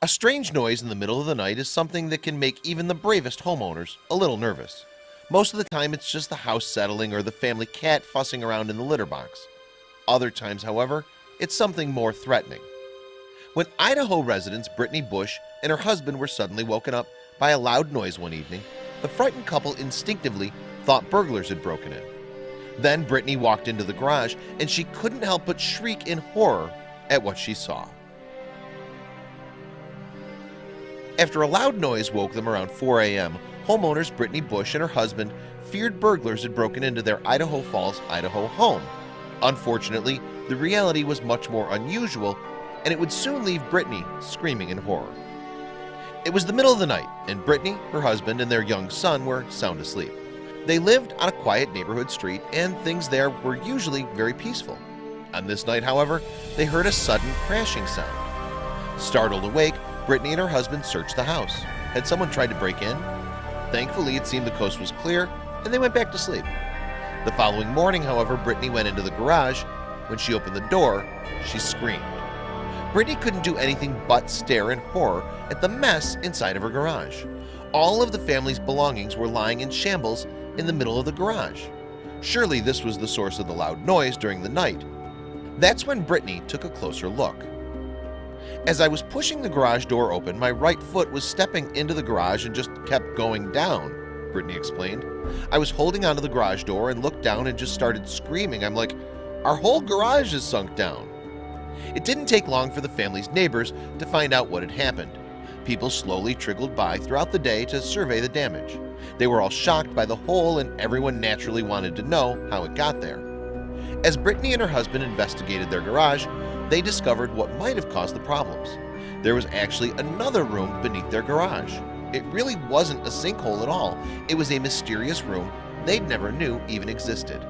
A strange noise in the middle of the night is something that can make even the bravest homeowners a little nervous. Most of the time it's just the house settling or the family cat fussing around in the litter box. Other times, however, it's something more threatening. When Idaho residents Brittany Bush and her husband were suddenly woken up by a loud noise one evening, the frightened couple instinctively thought burglars had broken in. Then Brittany walked into the garage and she couldn't help but shriek in horror at what she saw. After a loud noise woke them around 4 a.m., homeowners Brittany Bush and her husband feared burglars had broken into their Idaho Falls, Idaho home. Unfortunately, the reality was much more unusual, and it would soon leave Brittany screaming in horror. It was the middle of the night, and Brittany, her husband, and their young son were sound asleep. They lived on a quiet neighborhood street, and things there were usually very peaceful. On this night, however, they heard a sudden crashing sound. Startled awake, Brittany and her husband searched the house. Had someone tried to break in? Thankfully, it seemed the coast was clear, and they went back to sleep. The following morning, however, Brittany went into the garage. When she opened the door, she screamed. Brittany couldn't do anything but stare in horror at the mess inside of her garage. All of the family's belongings were lying in shambles in the middle of the garage. Surely this was the source of the loud noise during the night. That's when Brittany took a closer look. As I was pushing the garage door open, my right foot was stepping into the garage and just kept going down, Brittany explained. I was holding onto the garage door and looked down and just started screaming. I'm like, our whole garage is sunk down. It didn't take long for the family's neighbors to find out what had happened. People slowly trickled by throughout the day to survey the damage. They were all shocked by the hole, and everyone naturally wanted to know how it got there. As Brittany and her husband investigated their garage, they discovered what might have caused the problems. There was actually another room beneath their garage. It really wasn't a sinkhole at all. It was a mysterious room they'd never knew even existed.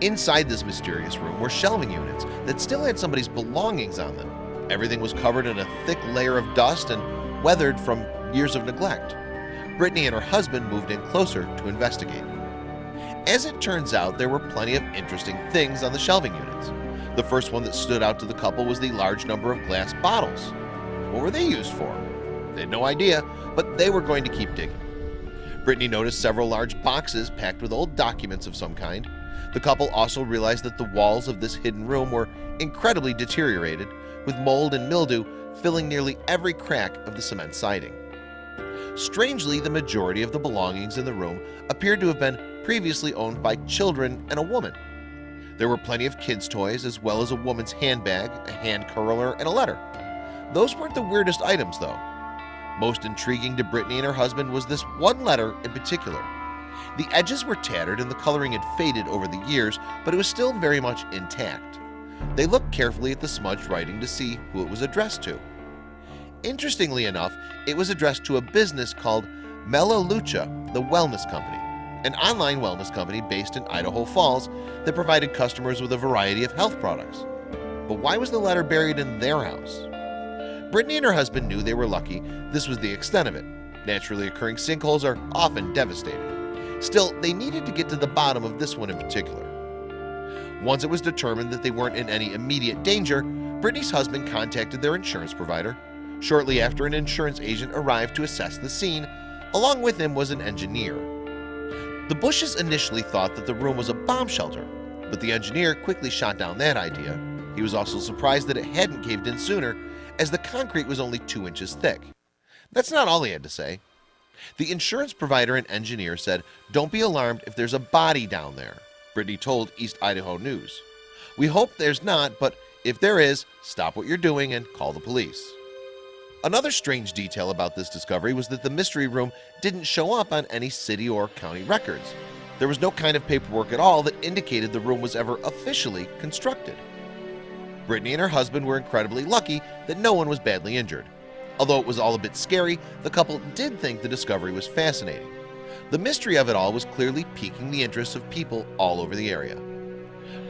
Inside this mysterious room were shelving units that still had somebody's belongings on them. Everything was covered in a thick layer of dust and weathered from years of neglect. Brittany and her husband moved in closer to investigate. As it turns out, there were plenty of interesting things on the shelving units. The first one that stood out to the couple was the large number of glass bottles. What were they used for? They had no idea, but they were going to keep digging. Brittany noticed several large boxes packed with old documents of some kind. The couple also realized that the walls of this hidden room were incredibly deteriorated, with mold and mildew filling nearly every crack of the cement siding. Strangely, the majority of the belongings in the room appeared to have been previously owned by children and a woman. There were plenty of kids' toys, as well as a woman's handbag, a hand curler, and a letter. Those weren't the weirdest items, though. Most intriguing to Brittany and her husband was this one letter in particular. The edges were tattered and the coloring had faded over the years, but it was still very much intact. They looked carefully at the smudged writing to see who it was addressed to. Interestingly enough, it was addressed to a business called Melaleuca, the Wellness Company, an online wellness company based in Idaho Falls that provided customers with a variety of health products. But why was the letter buried in their house? Brittany and her husband knew they were lucky this was the extent of it. Naturally occurring sinkholes are often devastating. Still, they needed to get to the bottom of this one in particular. Once it was determined that they weren't in any immediate danger, Brittany's husband contacted their insurance provider. Shortly after, an insurance agent arrived to assess the scene. Along with him was an engineer. The Bushes initially thought that the room was a bomb shelter, but the engineer quickly shot down that idea. He was also surprised that it hadn't caved in sooner, as the concrete was only 2 inches thick. That's not all he had to say. The insurance provider and engineer said, "Don't be alarmed if there's a body down there," Brittany told East Idaho News. "We hope there's not, but if there is, stop what you're doing and call the police." Another strange detail about this discovery was that the mystery room didn't show up on any city or county records. There was no kind of paperwork at all that indicated the room was ever officially constructed. Brittany and her husband were incredibly lucky that no one was badly injured. Although it was all a bit scary, the couple did think the discovery was fascinating. The mystery of it all was clearly piquing the interest of people all over the area.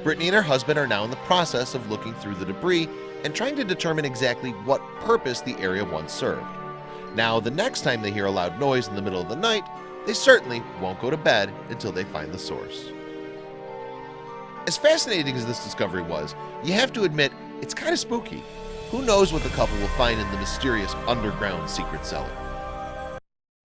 Brittany and her husband are now in the process of looking through the debris and trying to determine exactly what purpose the area once served. Now, the next time they hear a loud noise in the middle of the night, they certainly won't go to bed until they find the source. As fascinating as this discovery was, you have to admit it's kind of spooky. Who knows what the couple will find in the mysterious underground secret cellar?